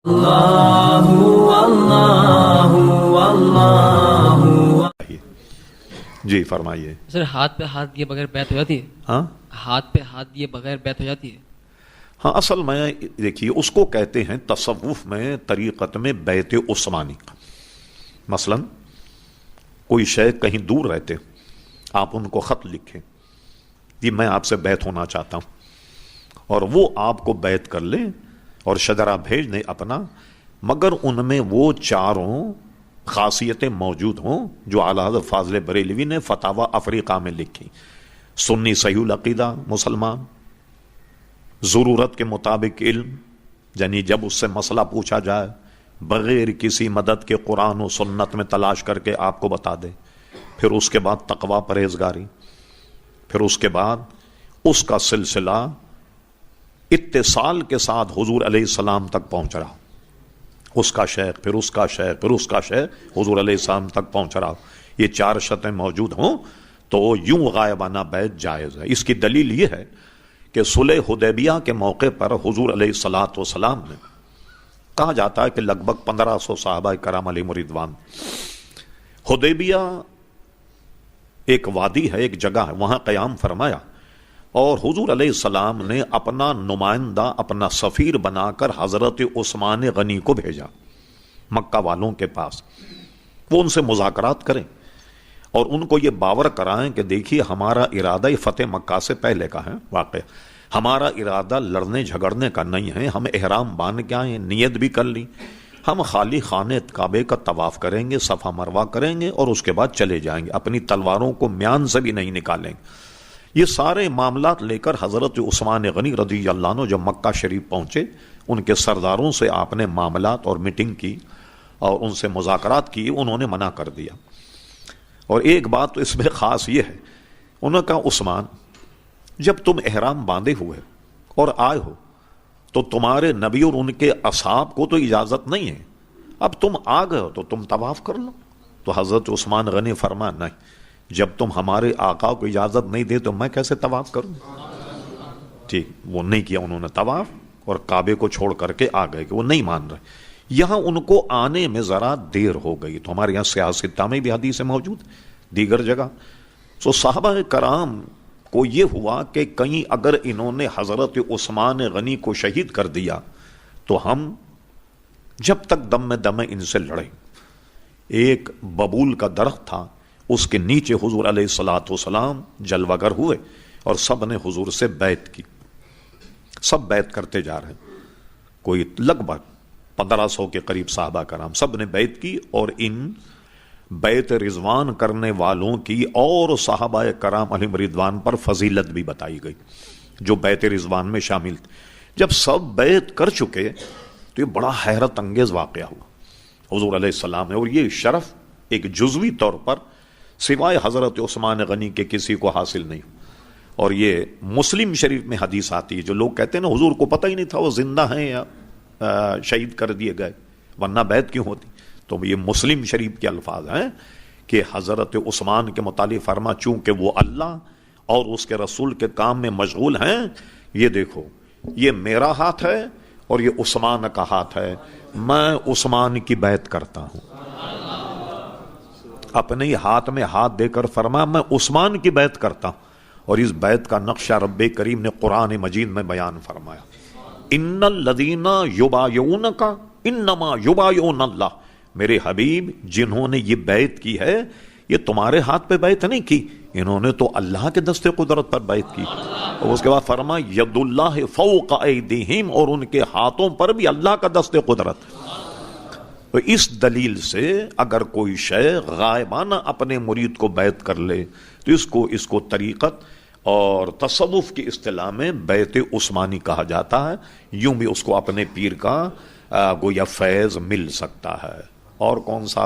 اللہ اللہ اللہ۔ جی فرمائیے سر، ہاتھ پہ ہاتھ دیے بغیر بیعت ہو جاتی ہے؟ ہاں ہاتھ پہ ہاتھ دیے بغیر بیعت ہو جاتی ہے؟ ہاں، اصل میں دیکھیے اس کو کہتے ہیں تصوف میں، طریقت میں بیعت عثمانی۔ مثلا کوئی شیخ کہیں دور رہتے، آپ ان کو خط لکھیں کہ میں آپ سے بیعت ہونا چاہتا ہوں، اور وہ آپ کو بیعت کر لیں اور شجرہ بھیج دیں اپنا، مگر ان میں وہ چاروں خاصیتیں موجود ہوں جو اعلیٰ حضرت فاضل بریلوی نے فتاوی افریقہ میں لکھی۔ سنی صحیح العقیدہ مسلمان، ضرورت کے مطابق علم، یعنی جب اس سے مسئلہ پوچھا جائے بغیر کسی مدد کے قرآن و سنت میں تلاش کر کے آپ کو بتا دے، پھر اس کے بعد تقوی پرہیزگاری، پھر اس کے بعد اس کا سلسلہ اتصال کے ساتھ حضور علیہ السلام تک پہنچ رہا، اس کا شیخ، پھر اس کا شیخ، پھر اس کا شیخ حضور علیہ السلام تک پہنچ رہا، یہ چار شرطیں موجود ہوں تو یوں غائبانہ بیعت جائز ہے۔ اس کی دلیل یہ ہے کہ صلح حدیبیہ کے موقع پر حضور علیہ الصلوۃ والسلام نے، کہا جاتا ہے کہ لگ بھگ 1500 صحابہ کرام علیہم رضوان، حدیبیہ ایک وادی ہے، ایک جگہ ہے، وہاں قیام فرمایا، اور حضور علیہ السلام نے اپنا نمائندہ، اپنا سفیر بنا کر حضرت عثمان غنی کو بھیجا مکہ والوں کے پاس، وہ ان سے مذاکرات کریں اور ان کو یہ باور کرائیں کہ دیکھیے ہمارا ارادہ فتح مکہ سے پہلے کا ہے، واقع ہمارا ارادہ لڑنے جھگڑنے کا نہیں ہے، ہم احرام باندھ کے آئے، نیت بھی کر لی، ہم خالی خانہ کعبے کا طواف کریں گے، صفا مروہ کریں گے اور اس کے بعد چلے جائیں گے، اپنی تلواروں کو میان سے بھی نہیں نکالیں گے۔ یہ سارے معاملات لے کر حضرت عثمان غنی رضی اللہ عنہ جب مکہ شریف پہنچے، ان کے سرداروں سے آپ نے معاملات اور میٹنگ کی اور ان سے مذاکرات کی، انہوں نے منع کر دیا۔ اور ایک بات تو اس میں خاص یہ ہے، انہوں نے کہا عثمان جب تم احرام باندھے ہوئے اور آئے ہو تو تمہارے نبی اور ان کے اصحاب کو تو اجازت نہیں ہے، اب تم آ گئے ہو تو تم طواف کر لو۔ تو حضرت عثمان غنی فرمایا نہیں، جب تم ہمارے آقا کو اجازت نہیں دے تو میں کیسے طواف کروں؟ ٹھیک، وہ نہیں کیا انہوں نے طواف، اور کعبے کو چھوڑ کر کے آ گئے کہ وہ نہیں مان رہے۔ یہاں ان کو آنے میں ذرا دیر ہو گئی، تو ہمارے یہاں سیاستہ میں بھی حدیث موجود، دیگر جگہ۔ تو صحابہ کرام کو یہ ہوا کہ کہیں اگر انہوں نے حضرت عثمان غنی کو شہید کر دیا تو ہم جب تک دم میں دم ان سے لڑیں۔ ایک ببول کا درخت تھا، اس کے نیچے حضور علیہ الصلوۃ والسلام جلوہ گر ہوئے اور سب نے حضور سے بیعت کی، سب بیعت کرتے جا رہے ہیں، کوئی لگ بھگ 1500 کے قریب صحابہ کرام سب نے بیعت کی، اور ان بیعت رضوان کرنے والوں کی اور صحابہ کرام علیہم رضوان پر فضیلت بھی بتائی گئی جو بیعت رضوان میں شامل تھے۔ جب سب بیعت کر چکے تو یہ بڑا حیرت انگیز واقعہ ہوا حضور علیہ السلام نے، اور یہ شرف ایک جزوی طور پر سوائے حضرت عثمان غنی کے کسی کو حاصل نہیں، اور یہ مسلم شریف میں حدیث آتی ہے۔ جو لوگ کہتے ہیں نا حضور کو پتہ ہی نہیں تھا وہ زندہ ہیں یا شہید کر دیے گئے، ورنہ بیعت کیوں ہوتی، تو یہ مسلم شریف کے الفاظ ہیں کہ حضرت عثمان کے متعلق فرما چونکہ وہ اللہ اور اس کے رسول کے کام میں مشغول ہیں، یہ دیکھو یہ میرا ہاتھ ہے اور یہ عثمان کا ہاتھ ہے، میں عثمان کی بیعت کرتا ہوں۔ اپنے ہی ہاتھ میں ہاتھ دے کر فرما میں عثمان کی بیعت کرتا ہوں، اور اس بیعت کا نقشہ رب کریم نے قرآن مجید میں بیان فرمایا، ان الذین یبایعونک انما یبایعون اللہ، میرے حبیب جنہوں نے یہ بیعت کی ہے یہ تمہارے ہاتھ پہ بیعت نہیں کی، انہوں نے تو اللہ کے دست قدرت پر بیعت کی۔ اور اس کے بعد فرمایا ید اللہ فوق ایدیہم، اور ان کے ہاتھوں پر بھی اللہ کا دست قدرت۔ تو اس دلیل سے اگر کوئی شیخ غائبانہ اپنے مرید کو بیعت کر لے تو اس کو طریقت اور تصوف کی اصطلاح میں بیعت عثمانی کہا جاتا ہے، یوں بھی اس کو اپنے پیر کا گویا فیض مل سکتا ہے۔ اور کون سا